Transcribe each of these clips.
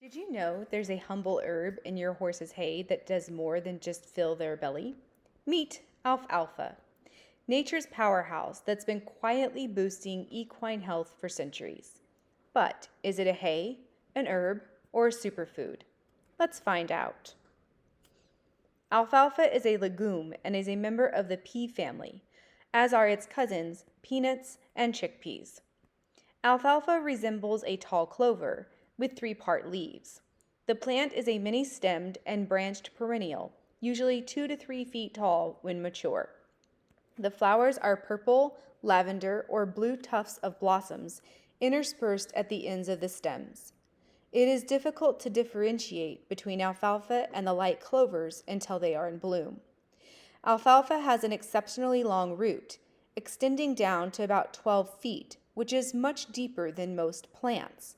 Did you know there's a humble herb in your horse's hay that does more than just fill their belly? Meet alfalfa, nature's powerhouse that's been quietly boosting equine health for centuries. But is it a hay, an herb, or a superfood? Let's find out. Alfalfa is a legume and is a member of the pea family, as are its cousins, peanuts and chickpeas. Alfalfa resembles a tall clover with three-part leaves. The plant is a many-stemmed and branched perennial, usually 2 to 3 feet tall when mature. The flowers are purple, lavender, or blue tufts of blossoms interspersed at the ends of the stems. It is difficult to differentiate between alfalfa and the light clovers until they are in bloom. Alfalfa has an exceptionally long root, extending down to about 12 feet, which is much deeper than most plants.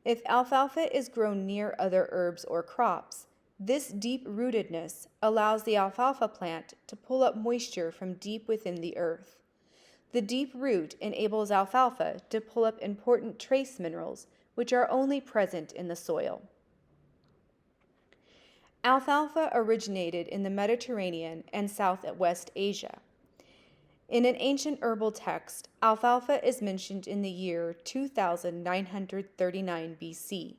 If alfalfa is grown near other herbs or crops, this deep-rootedness allows the alfalfa plant to pull up moisture from deep within the earth. The deep root enables alfalfa to pull up important trace minerals, which are only present in the soil. Alfalfa originated in the Mediterranean and Southwest Asia. In an ancient herbal text, alfalfa is mentioned in the year 2939 BC.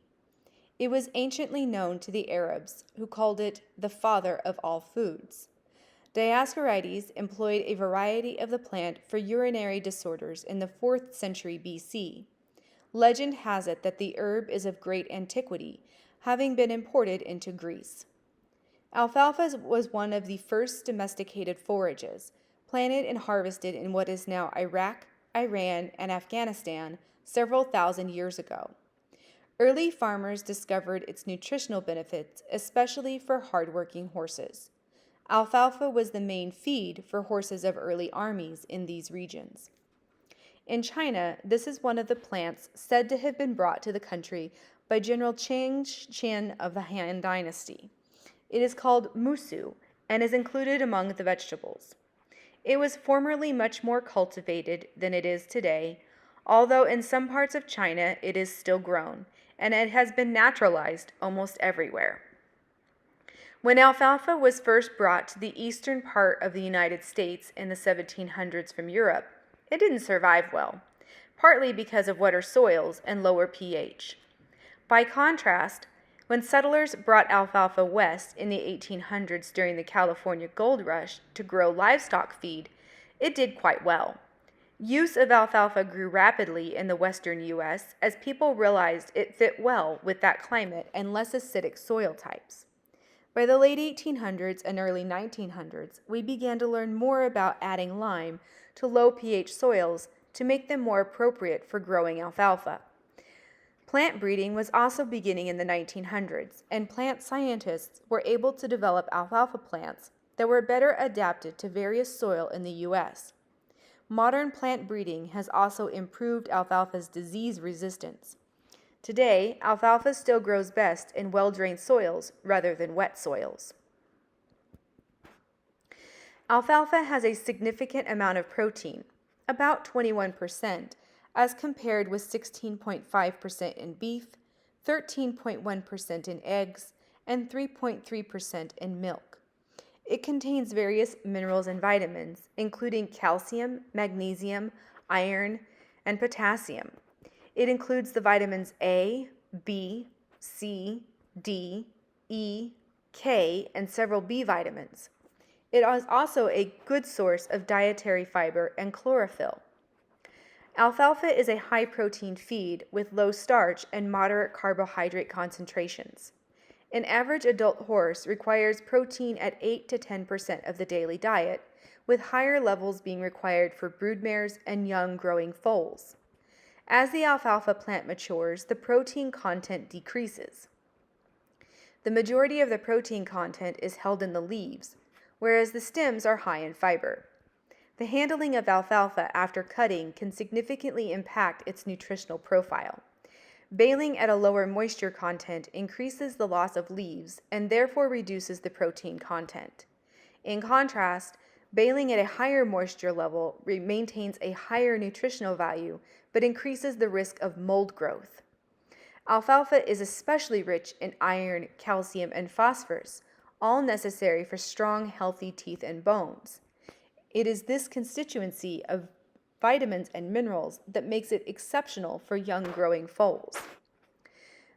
It was anciently known to the Arabs, who called it the father of all foods. Dioscorides employed a variety of the plant for urinary disorders in the 4th century BC. Legend has it that the herb is of great antiquity, having been imported into Greece. Alfalfa was one of the first domesticated forages, planted and harvested in what is now Iraq, Iran, and Afghanistan several thousand years ago. Early farmers discovered its nutritional benefits, especially for hardworking horses. Alfalfa was the main feed for horses of early armies in these regions. In China, this is one of the plants said to have been brought to the country by General Chang Qian of the Han Dynasty. It is called musu and is included among the vegetables. It was formerly much more cultivated than it is today, although in some parts of China it is still grown, and it has been naturalized almost everywhere. When alfalfa was first brought to the eastern part of the United States in the 1700s from Europe, it didn't survive well, partly because of wetter soils and lower pH. By contrast, when settlers brought alfalfa west in the 1800s during the California Gold Rush to grow livestock feed, it did quite well. Use of alfalfa grew rapidly in the western U.S. as people realized it fit well with that climate and less acidic soil types. By the late 1800s and early 1900s, we began to learn more about adding lime to low pH soils to make them more appropriate for growing alfalfa. Plant breeding was also beginning in the 1900s, and plant scientists were able to develop alfalfa plants that were better adapted to various soil in the U.S. Modern plant breeding has also improved alfalfa's disease resistance. Today, alfalfa still grows best in well-drained soils rather than wet soils. Alfalfa has a significant amount of protein, about 21%, as compared with 16.5% in beef, 13.1% in eggs, and 3.3% in milk. It contains various minerals and vitamins, including calcium, magnesium, iron, and potassium. It includes the vitamins A, B, C, D, E, K, and several B vitamins. It is also a good source of dietary fiber and chlorophyll. Alfalfa is a high-protein feed with low starch and moderate carbohydrate concentrations. An average adult horse requires protein at 8 to 10% of the daily diet, with higher levels being required for broodmares and young growing foals. As the alfalfa plant matures, the protein content decreases. The majority of the protein content is held in the leaves, whereas the stems are high in fiber. The handling of alfalfa after cutting can significantly impact its nutritional profile. Baling at a lower moisture content increases the loss of leaves and therefore reduces the protein content. In contrast, baling at a higher moisture level maintains a higher nutritional value but increases the risk of mold growth. Alfalfa is especially rich in iron, calcium, and phosphorus, all necessary for strong, healthy teeth and bones. It is this constituency of vitamins and minerals that makes it exceptional for young growing foals.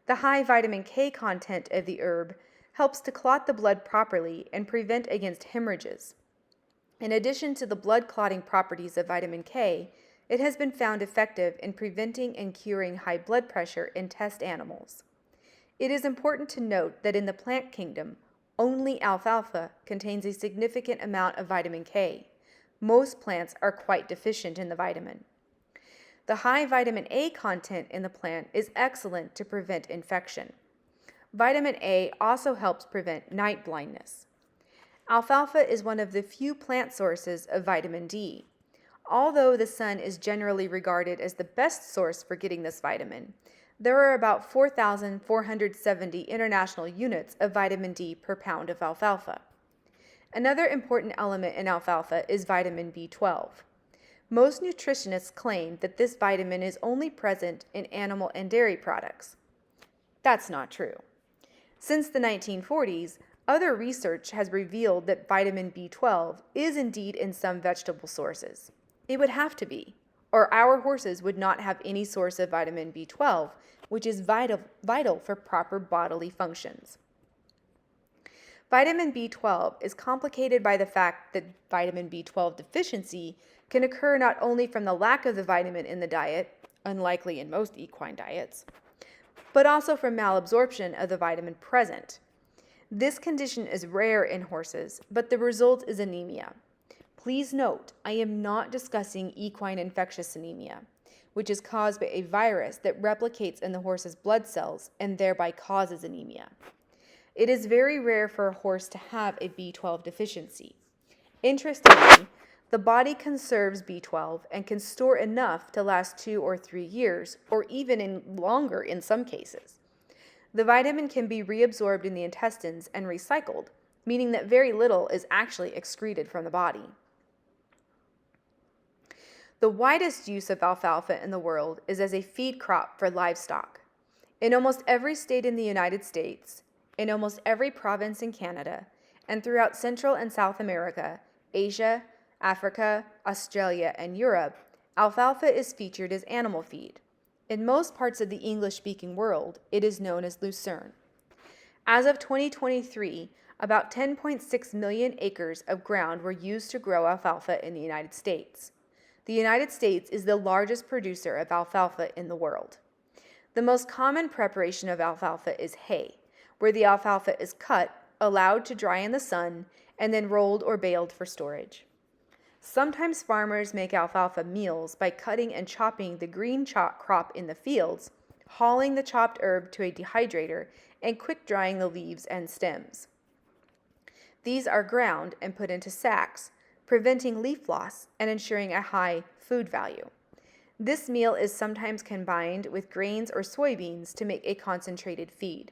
The high vitamin K content of the herb helps to clot the blood properly and prevent against hemorrhages. In addition to the blood clotting properties of vitamin K, it has been found effective in preventing and curing high blood pressure in test animals. It is important to note that in the plant kingdom, only alfalfa contains a significant amount of vitamin K. Most plants are quite deficient in the vitamin. The high vitamin A content in the plant is excellent to prevent infection. Vitamin A also helps prevent night blindness. Alfalfa is one of the few plant sources of vitamin D. Although the sun is generally regarded as the best source for getting this vitamin, there are about 4,470 international units of vitamin D per pound of alfalfa. Another important element in alfalfa is vitamin B12. Most nutritionists claim that this vitamin is only present in animal and dairy products. That's not true. Since the 1940s, other research has revealed that vitamin B12 is indeed in some vegetable sources. It would have to be, or our horses would not have any source of vitamin B12, which is vital for proper bodily functions. Vitamin B12 is complicated by the fact that vitamin B12 deficiency can occur not only from the lack of the vitamin in the diet, unlikely in most equine diets, but also from malabsorption of the vitamin present. This condition is rare in horses, but the result is anemia. Please note, I am not discussing equine infectious anemia, which is caused by a virus that replicates in the horse's blood cells and thereby causes anemia. It is very rare for a horse to have a B12 deficiency. Interestingly, the body conserves B12 and can store enough to last 2 or 3 years, or even longer in some cases. The vitamin can be reabsorbed in the intestines and recycled, meaning that very little is actually excreted from the body. The widest use of alfalfa in the world is as a feed crop for livestock. In almost every state in the United States, in almost every province in Canada, and throughout Central and South America, Asia, Africa, Australia, and Europe, alfalfa is featured as animal feed. In most parts of the English-speaking world, it is known as lucerne. As of 2023, about 10.6 million acres of ground were used to grow alfalfa in the United States. The United States is the largest producer of alfalfa in the world. The most common preparation of alfalfa is hay, where the alfalfa is cut, allowed to dry in the sun, and then rolled or baled for storage. Sometimes farmers make alfalfa meals by cutting and chopping the green crop in the fields, hauling the chopped herb to a dehydrator, and quick drying the leaves and stems. These are ground and put into sacks, preventing leaf loss and ensuring a high food value. This meal is sometimes combined with grains or soybeans to make a concentrated feed.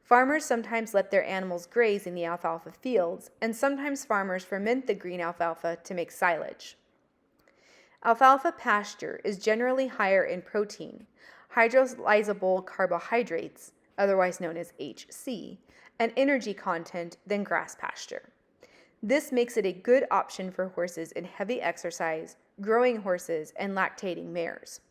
Farmers sometimes let their animals graze in the alfalfa fields, and sometimes farmers ferment the green alfalfa to make silage. Alfalfa pasture is generally higher in protein, hydrolyzable carbohydrates, otherwise known as HC, and energy content than grass pasture. This makes it a good option for horses in heavy exercise, growing horses, and lactating mares.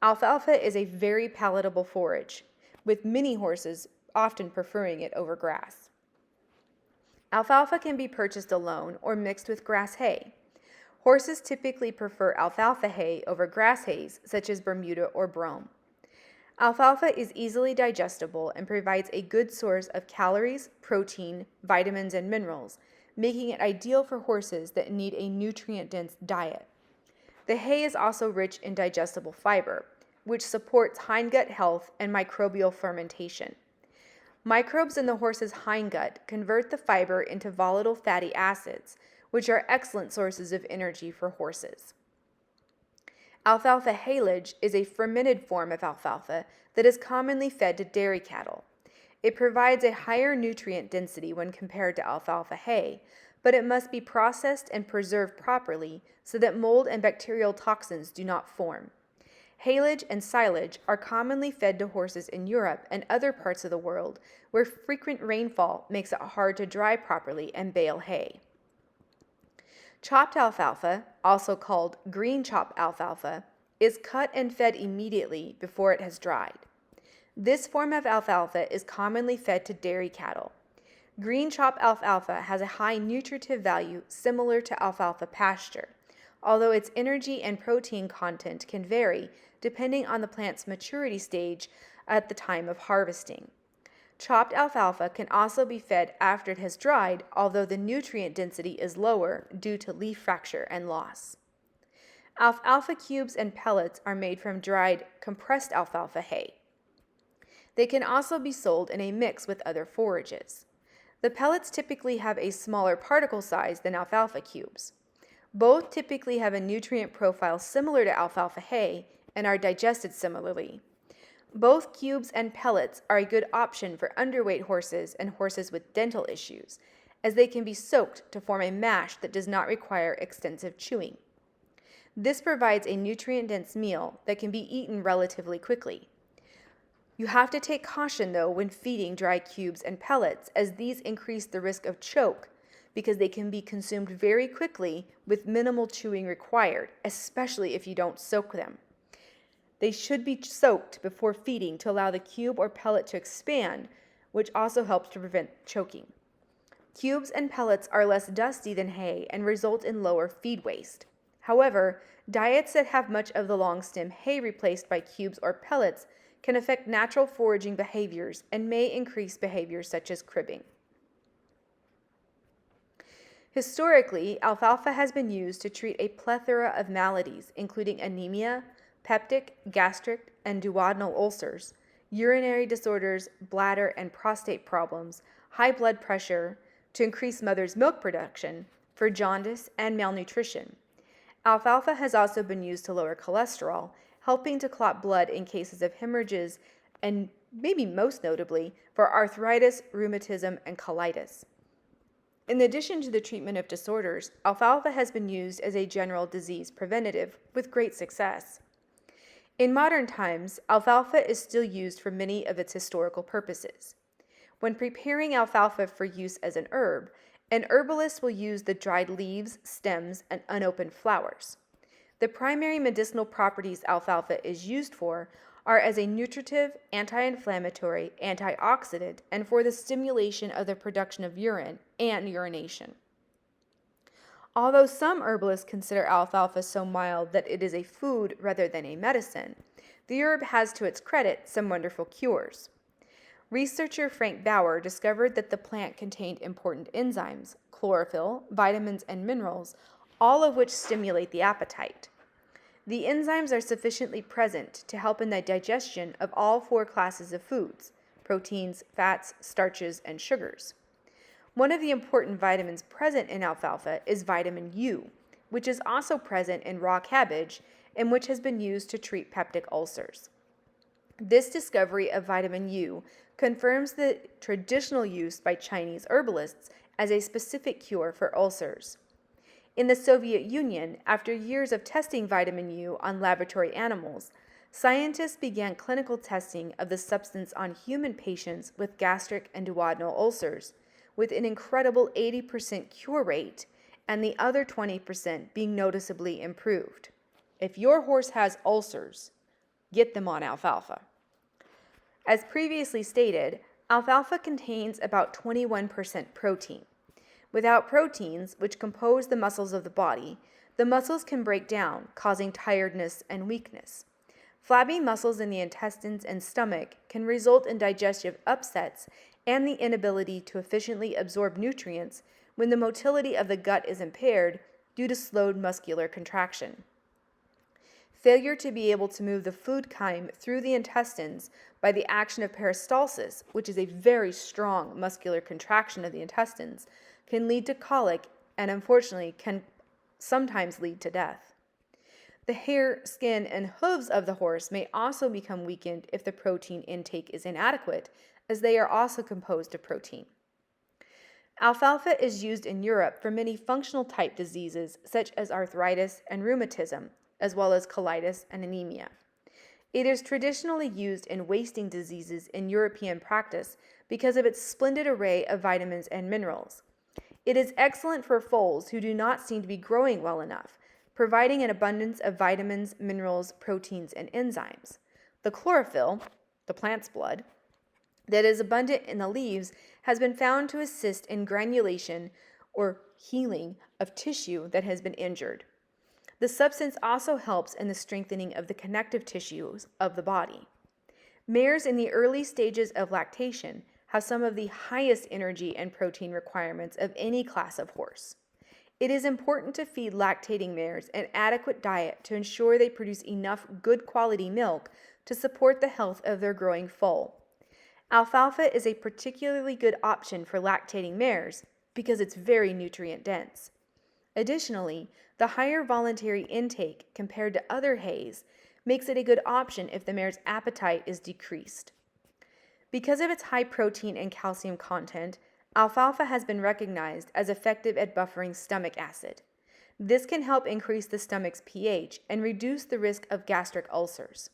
Alfalfa is a very palatable forage, with many horses often preferring it over grass. Alfalfa can be purchased alone or mixed with grass hay. Horses typically prefer alfalfa hay over grass hays, such as Bermuda or brome. Alfalfa is easily digestible and provides a good source of calories, protein, vitamins, and minerals, making it ideal for horses that need a nutrient-dense diet. The hay is also rich in digestible fiber, which supports hindgut health and microbial fermentation. Microbes in the horse's hindgut convert the fiber into volatile fatty acids, which are excellent sources of energy for horses. Alfalfa haylage is a fermented form of alfalfa that is commonly fed to dairy cattle. It provides a higher nutrient density when compared to alfalfa hay, but it must be processed and preserved properly so that mold and bacterial toxins do not form. Haylage and silage are commonly fed to horses in Europe and other parts of the world where frequent rainfall makes it hard to dry properly and bale hay. Chopped alfalfa, also called green chopped alfalfa, is cut and fed immediately before it has dried. This form of alfalfa is commonly fed to dairy cattle. Green chopped alfalfa has a high nutritive value similar to alfalfa pasture, although its energy and protein content can vary depending on the plant's maturity stage at the time of harvesting. Chopped alfalfa can also be fed after it has dried, although the nutrient density is lower due to leaf fracture and loss. Alfalfa cubes and pellets are made from dried, compressed alfalfa hay. They can also be sold in a mix with other forages. The pellets typically have a smaller particle size than alfalfa cubes. Both typically have a nutrient profile similar to alfalfa hay and are digested similarly. Both cubes and pellets are a good option for underweight horses and horses with dental issues, as they can be soaked to form a mash that does not require extensive chewing. This provides a nutrient-dense meal that can be eaten relatively quickly. You have to take caution, though, when feeding dry cubes and pellets, as these increase the risk of choke because they can be consumed very quickly with minimal chewing required, especially if you don't soak them. They should be soaked before feeding to allow the cube or pellet to expand, which also helps to prevent choking. Cubes and pellets are less dusty than hay and result in lower feed waste. However, diets that have much of the long stem hay replaced by cubes or pellets can affect natural foraging behaviors and may increase behaviors such as cribbing. Historically, alfalfa has been used to treat a plethora of maladies, including anemia, peptic, gastric, and duodenal ulcers, urinary disorders, bladder and prostate problems, high blood pressure, to increase mother's milk production, for jaundice and malnutrition. Alfalfa has also been used to lower cholesterol, helping to clot blood in cases of hemorrhages, and maybe most notably for arthritis, rheumatism, and colitis. In addition to the treatment of disorders, alfalfa has been used as a general disease preventative with great success. In modern times, alfalfa is still used for many of its historical purposes. When preparing alfalfa for use as an herbalist will use the dried leaves, stems, and unopened flowers. The primary medicinal properties alfalfa is used for are as a nutritive, anti-inflammatory, antioxidant, and for the stimulation of the production of urine and urination. Although some herbalists consider alfalfa so mild that it is a food rather than a medicine, the herb has to its credit some wonderful cures. Researcher Frank Bauer discovered that the plant contained important enzymes, chlorophyll, vitamins, and minerals, all of which stimulate the appetite. The enzymes are sufficiently present to help in the digestion of all four classes of foods: proteins, fats, starches, and sugars. One of the important vitamins present in alfalfa is vitamin U, which is also present in raw cabbage and which has been used to treat peptic ulcers. This discovery of vitamin U confirms the traditional use by Chinese herbalists as a specific cure for ulcers. In the Soviet Union, after years of testing vitamin U on laboratory animals, scientists began clinical testing of the substance on human patients with gastric and duodenal ulcers, with an incredible 80% cure rate and the other 20% being noticeably improved. If your horse has ulcers, get them on alfalfa. As previously stated, alfalfa contains about 21% protein. Without proteins, which compose the muscles of the body, the muscles can break down, causing tiredness and weakness. Flabby muscles in the intestines and stomach can result in digestive upsets and the inability to efficiently absorb nutrients when the motility of the gut is impaired due to slowed muscular contraction. Failure to be able to move the food chyme through the intestines by the action of peristalsis, which is a very strong muscular contraction of the intestines, can lead to colic and unfortunately can sometimes lead to death. The hair, skin, and hooves of the horse may also become weakened if the protein intake is inadequate, as they are also composed of protein. Alfalfa is used in Europe for many functional type diseases such as arthritis and rheumatism, as well as colitis and anemia. It is traditionally used in wasting diseases in European practice because of its splendid array of vitamins and minerals. It is excellent for foals who do not seem to be growing well enough, providing an abundance of vitamins, minerals, proteins, and enzymes. The chlorophyll, the plant's blood, that is abundant in the leaves has been found to assist in granulation or healing of tissue that has been injured. The substance also helps in the strengthening of the connective tissues of the body. Mares in the early stages of lactation have some of the highest energy and protein requirements of any class of horse. It is important to feed lactating mares an adequate diet to ensure they produce enough good quality milk to support the health of their growing foal. Alfalfa is a particularly good option for lactating mares because it's very nutrient dense. Additionally, the higher voluntary intake compared to other hays makes it a good option if the mare's appetite is decreased. Because of its high protein and calcium content, alfalfa has been recognized as effective at buffering stomach acid. This can help increase the stomach's pH and reduce the risk of gastric ulcers.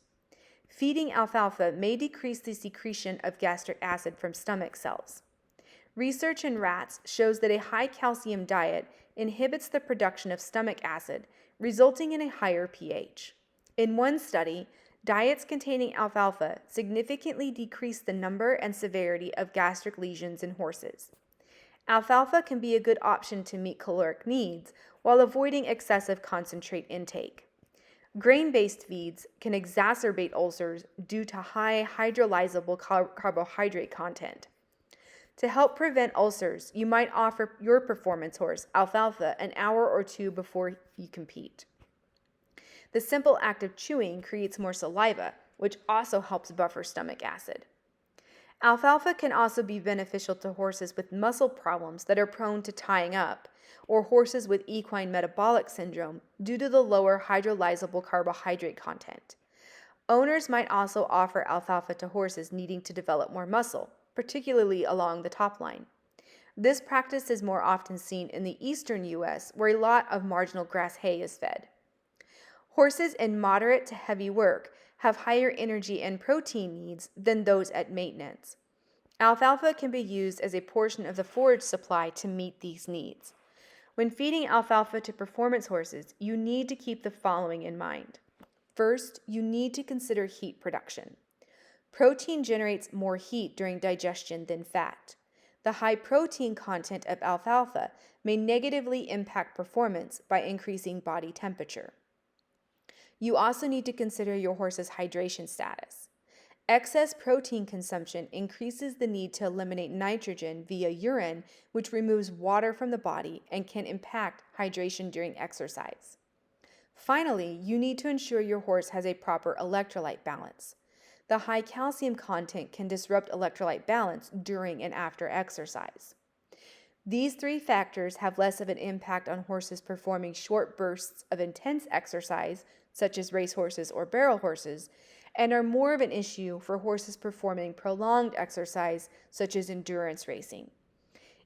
Feeding alfalfa may decrease the secretion of gastric acid from stomach cells. Research in rats shows that a high calcium diet inhibits the production of stomach acid, resulting in a higher pH. In one study, diets containing alfalfa significantly decreased the number and severity of gastric lesions in horses. Alfalfa can be a good option to meet caloric needs while avoiding excessive concentrate intake. Grain-based feeds can exacerbate ulcers due to high hydrolyzable carbohydrate content. To help prevent ulcers, you might offer your performance horse alfalfa an hour or two before you compete. The simple act of chewing creates more saliva, which also helps buffer stomach acid. Alfalfa can also be beneficial to horses with muscle problems that are prone to tying up, or horses with equine metabolic syndrome due to the lower hydrolyzable carbohydrate content. Owners might also offer alfalfa to horses needing to develop more muscle, particularly along the top line. This practice is more often seen in the eastern U.S., where a lot of marginal grass hay is fed. Horses in moderate to heavy work have higher energy and protein needs than those at maintenance. Alfalfa can be used as a portion of the forage supply to meet these needs. When feeding alfalfa to performance horses, you need to keep the following in mind. First, you need to consider heat production. Protein generates more heat during digestion than fat. The high protein content of alfalfa may negatively impact performance by increasing body temperature. You also need to consider your horse's hydration status. Excess protein consumption increases the need to eliminate nitrogen via urine, which removes water from the body and can impact hydration during exercise. Finally, you need to ensure your horse has a proper electrolyte balance. The high calcium content can disrupt electrolyte balance during and after exercise. These three factors have less of an impact on horses performing short bursts of intense exercise, such as racehorses or barrel horses, and are more of an issue for horses performing prolonged exercise, such as endurance racing.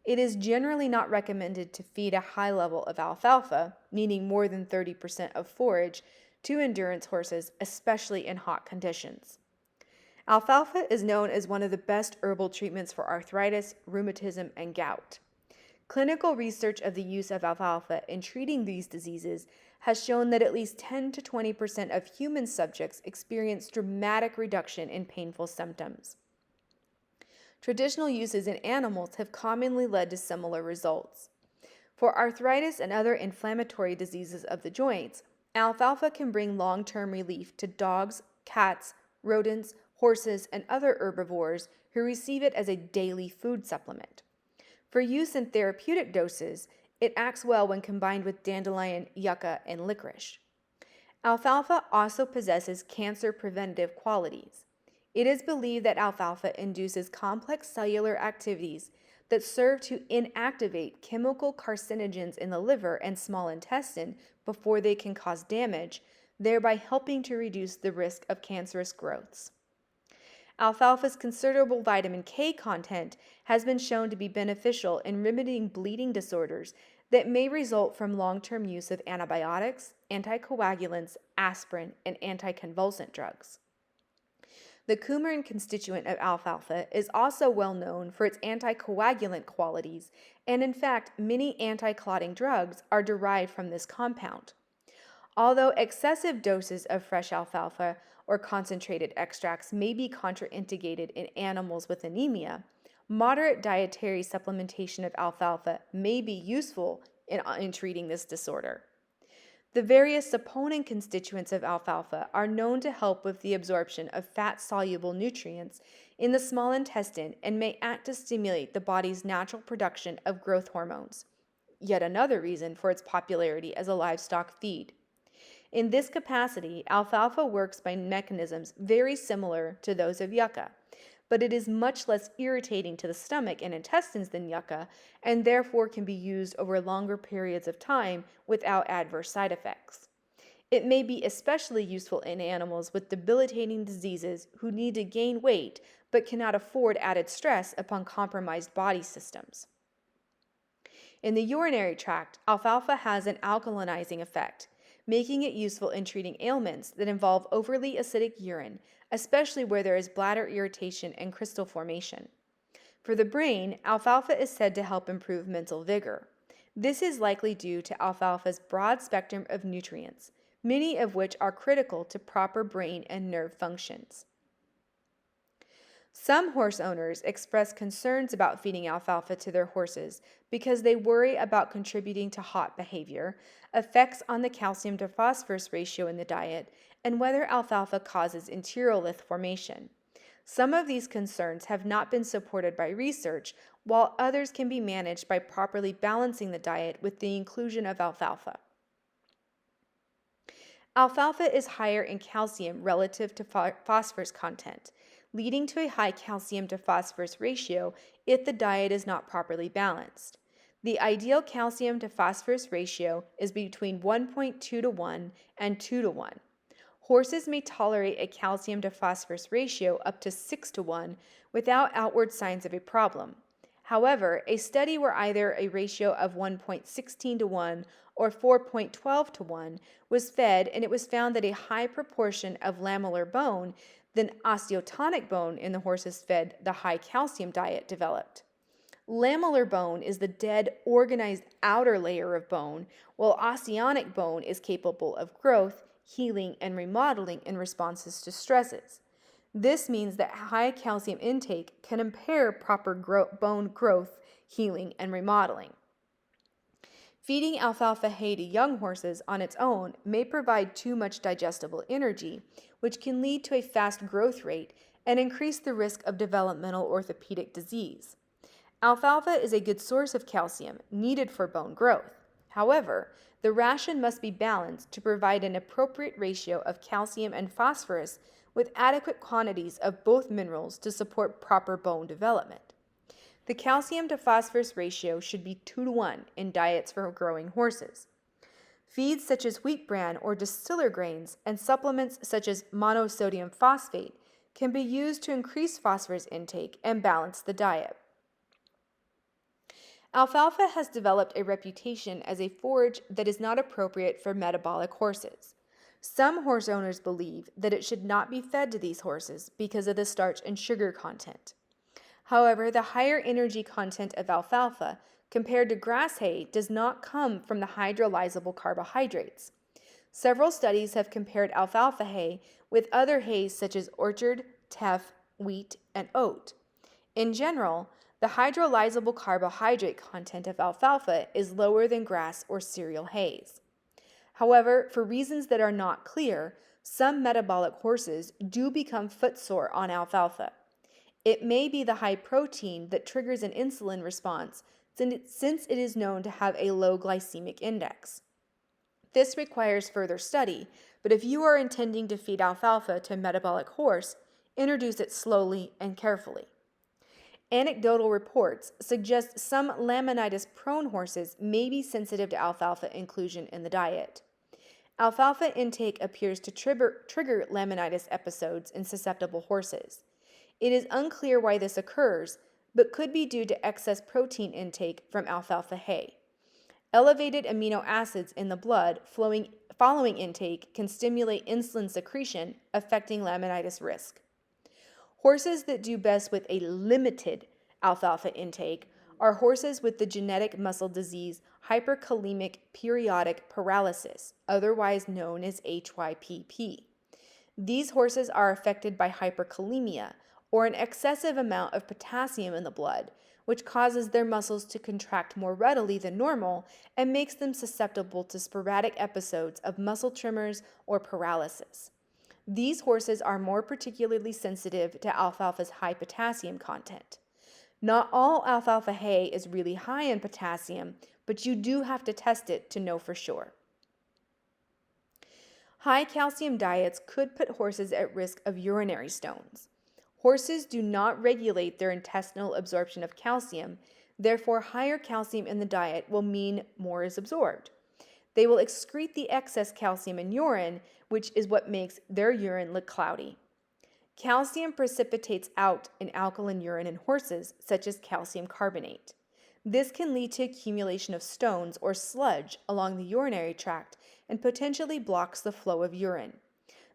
It is generally not recommended to feed a high level of alfalfa, meaning more than 30% of forage, to endurance horses, especially in hot conditions. Alfalfa is known as one of the best herbal treatments for arthritis, rheumatism, and gout. Clinical research of the use of alfalfa in treating these diseases has shown that at least 10 to 20% of human subjects experience dramatic reduction in painful symptoms. Traditional uses in animals have commonly led to similar results. For arthritis and other inflammatory diseases of the joints, alfalfa can bring long-term relief to dogs, cats, rodents, horses, and other herbivores who receive it as a daily food supplement. For use in therapeutic doses, it acts well when combined with dandelion, yucca, and licorice. Alfalfa also possesses cancer preventative qualities. It is believed that alfalfa induces complex cellular activities that serve to inactivate chemical carcinogens in the liver and small intestine before they can cause damage, thereby helping to reduce the risk of cancerous growths. Alfalfa's considerable vitamin K content has been shown to be beneficial in remedying bleeding disorders that may result from long-term use of antibiotics, anticoagulants, aspirin, and anticonvulsant drugs. The coumarin constituent of alfalfa is also well known for its anticoagulant qualities, and in fact, many anti-clotting drugs are derived from this compound. Although excessive doses of fresh alfalfa or concentrated extracts may be contraindicated in animals with anemia, moderate dietary supplementation of alfalfa may be useful in treating this disorder. The various saponin constituents of alfalfa are known to help with the absorption of fat-soluble nutrients in the small intestine and may act to stimulate the body's natural production of growth hormones, yet another reason for its popularity as a livestock feed. In this capacity, alfalfa works by mechanisms very similar to those of yucca, but it is much less irritating to the stomach and intestines than yucca, and therefore can be used over longer periods of time without adverse side effects. It may be especially useful in animals with debilitating diseases who need to gain weight but cannot afford added stress upon compromised body systems. In the urinary tract, alfalfa has an alkalinizing effect, making it useful in treating ailments that involve overly acidic urine, especially where there is bladder irritation and crystal formation. For the brain, alfalfa is said to help improve mental vigor. This is likely due to alfalfa's broad spectrum of nutrients, many of which are critical to proper brain and nerve functions. Some horse owners express concerns about feeding alfalfa to their horses because they worry about contributing to hot behavior, effects on the calcium to phosphorus ratio in the diet, and whether alfalfa causes enterolith formation. Some of these concerns have not been supported by research, while others can be managed by properly balancing the diet with the inclusion of alfalfa. Alfalfa is higher in calcium relative to phosphorus content, leading to a high calcium to phosphorus ratio if the diet is not properly balanced. The ideal calcium to phosphorus ratio is between 1.2 to 1 and 2 to 1. Horses may tolerate a calcium to phosphorus ratio up to 6 to 1 without outward signs of a problem. However, a study where either a ratio of 1.16 to 1 or 4.12 to 1 was fed, and it was found that a high proportion of lamellar bone than osteotonic bone in the horses fed the high calcium diet developed. Lamellar bone is the dead, organized outer layer of bone, while osteonic bone is capable of growth, healing, and remodeling in responses to stresses. This means that high calcium intake can impair proper bone growth, healing, and remodeling. Feeding alfalfa hay to young horses on its own may provide too much digestible energy, which can lead to a fast growth rate and increase the risk of developmental orthopedic disease. Alfalfa is a good source of calcium needed for bone growth. However, the ration must be balanced to provide an appropriate ratio of calcium and phosphorus with adequate quantities of both minerals to support proper bone development. The calcium to phosphorus ratio should be 2 to 1 in diets for growing horses. Feeds such as wheat bran or distiller grains and supplements such as monosodium phosphate can be used to increase phosphorus intake and balance the diet. Alfalfa has developed a reputation as a forage that is not appropriate for metabolic horses. Some horse owners believe that it should not be fed to these horses because of the starch and sugar content. However, the higher energy content of alfalfa compared to grass hay does not come from the hydrolyzable carbohydrates. Several studies have compared alfalfa hay with other hays such as orchard, teff, wheat, and oat. In general, the hydrolyzable carbohydrate content of alfalfa is lower than grass or cereal hays. However, for reasons that are not clear, some metabolic horses do become footsore on alfalfa. It may be the high protein that triggers an insulin response since it is known to have a low glycemic index. This requires further study, but if you are intending to feed alfalfa to a metabolic horse, introduce it slowly and carefully. Anecdotal reports suggest some laminitis-prone horses may be sensitive to alfalfa inclusion in the diet. Alfalfa intake appears to trigger laminitis episodes in susceptible horses. It is unclear why this occurs, but could be due to excess protein intake from alfalfa hay. Elevated amino acids in the blood following intake can stimulate insulin secretion, affecting laminitis risk. Horses that do best with a limited alfalfa intake are horses with the genetic muscle disease hyperkalemic periodic paralysis, otherwise known as HYPP. These horses are affected by hyperkalemia, or an excessive amount of potassium in the blood, which causes their muscles to contract more readily than normal and makes them susceptible to sporadic episodes of muscle tremors or paralysis. These horses are more particularly sensitive to alfalfa's high potassium content. Not all alfalfa hay is really high in potassium, but you do have to test it to know for sure. High calcium diets could put horses at risk of urinary stones. Horses do not regulate their intestinal absorption of calcium, therefore higher calcium in the diet will mean more is absorbed. They will excrete the excess calcium in urine, which is what makes their urine look cloudy. Calcium precipitates out in alkaline urine in horses, such as calcium carbonate. This can lead to accumulation of stones or sludge along the urinary tract and potentially blocks the flow of urine.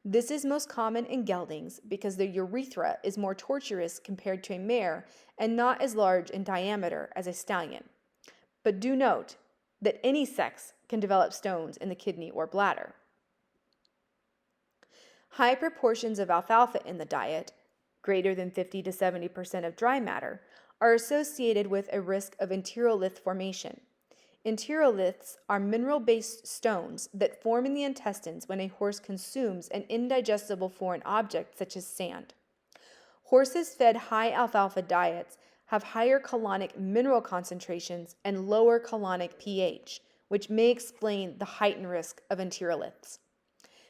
This is most common in geldings because their urethra is more tortuous compared to a mare and not as large in diameter as a stallion. But do note that any sex can develop stones in the kidney or bladder. High proportions of alfalfa in the diet, greater than 50 to 70% of dry matter, are associated with a risk of enterolith formation. Enteroliths are mineral-based stones that form in the intestines when a horse consumes an indigestible foreign object such as sand. Horses fed high alfalfa diets have higher colonic mineral concentrations and lower colonic pH, which may explain the heightened risk of enteroliths.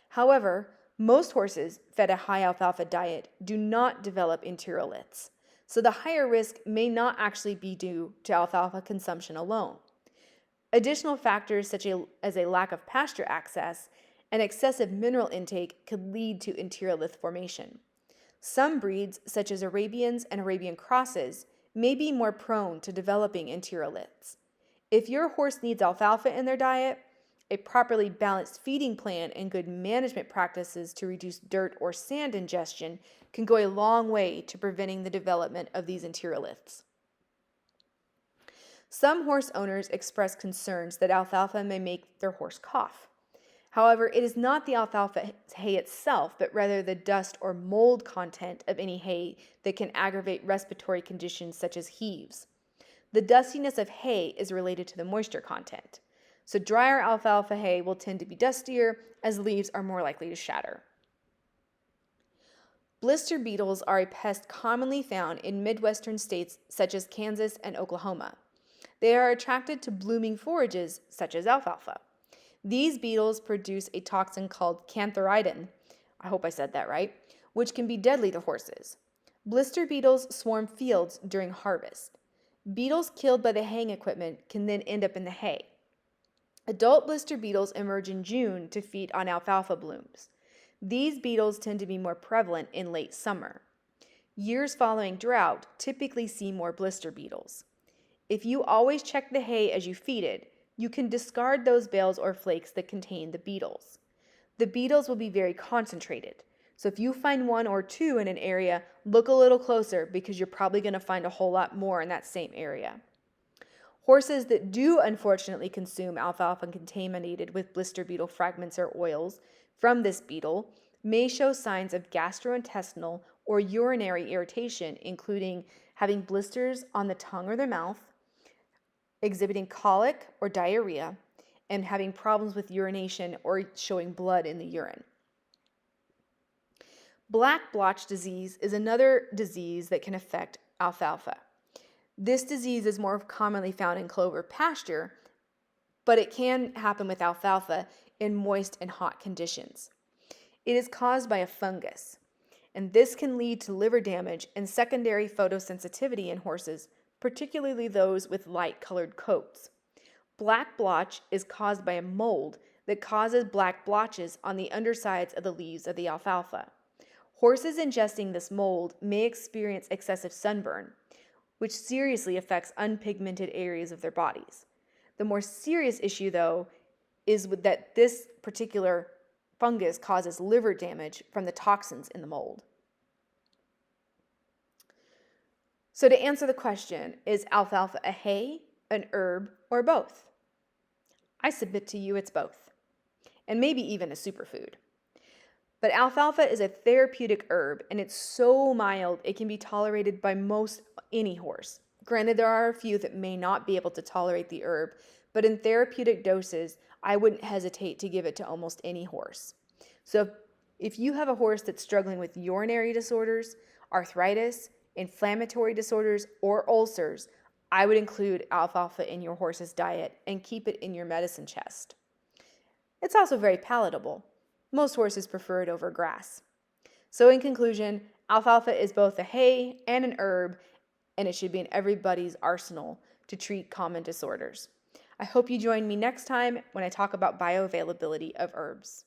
However, most horses fed a high alfalfa diet do not develop enteroliths, so the higher risk may not actually be due to alfalfa consumption alone. Additional factors such as a lack of pasture access and excessive mineral intake could lead to enterolith formation. Some breeds, such as Arabians and Arabian crosses, may be more prone to developing enteroliths. If your horse needs alfalfa in their diet, a properly balanced feeding plan and good management practices to reduce dirt or sand ingestion can go a long way to preventing the development of these enteroliths. Some horse owners express concerns that alfalfa may make their horse cough. However, it is not the alfalfa hay itself, but rather the dust or mold content of any hay that can aggravate respiratory conditions such as heaves. The dustiness of hay is related to the moisture content. So drier alfalfa hay will tend to be dustier as leaves are more likely to shatter. Blister beetles are a pest commonly found in Midwestern states such as Kansas and Oklahoma. They are attracted to blooming forages such as alfalfa. These beetles produce a toxin called cantharidin, I hope I said that right, which can be deadly to horses. Blister beetles swarm fields during harvest. Beetles killed by the haying equipment can then end up in the hay. Adult blister beetles emerge in June to feed on alfalfa blooms. These beetles tend to be more prevalent in late summer. Years following drought typically see more blister beetles. If you always check the hay as you feed it, you can discard those bales or flakes that contain the beetles. The beetles will be very concentrated, so if you find one or two in an area, look a little closer because you're probably going to find a whole lot more in that same area. Horses that do unfortunately consume alfalfa contaminated with blister beetle fragments or oils from this beetle may show signs of gastrointestinal or urinary irritation, including having blisters on the tongue or the mouth, exhibiting colic or diarrhea, and having problems with urination or showing blood in the urine. Black blotch disease is another disease that can affect alfalfa. This disease is more commonly found in clover pasture, but it can happen with alfalfa in moist and hot conditions. It is caused by a fungus, and this can lead to liver damage and secondary photosensitivity in horses, particularly those with light-colored coats. Black blotch is caused by a mold that causes black blotches on the undersides of the leaves of the alfalfa. Horses ingesting this mold may experience excessive sunburn, which seriously affects unpigmented areas of their bodies. The more serious issue, though, is that this particular fungus causes liver damage from the toxins in the mold. So to answer the question, is alfalfa a hay, an herb, or both? I submit to you it's both, and maybe even a superfood. But alfalfa is a therapeutic herb, and it's so mild it can be tolerated by most any horse. Granted, there are a few that may not be able to tolerate the herb, but in therapeutic doses, I wouldn't hesitate to give it to almost any horse. So if you have a horse that's struggling with urinary disorders, arthritis, inflammatory disorders, or ulcers, I would include alfalfa in your horse's diet and keep it in your medicine chest. It's also very palatable. Most horses prefer it over grass. So in conclusion, alfalfa is both a hay and an herb, and it should be in everybody's arsenal to treat common disorders. I hope you join me next time when I talk about bioavailability of herbs.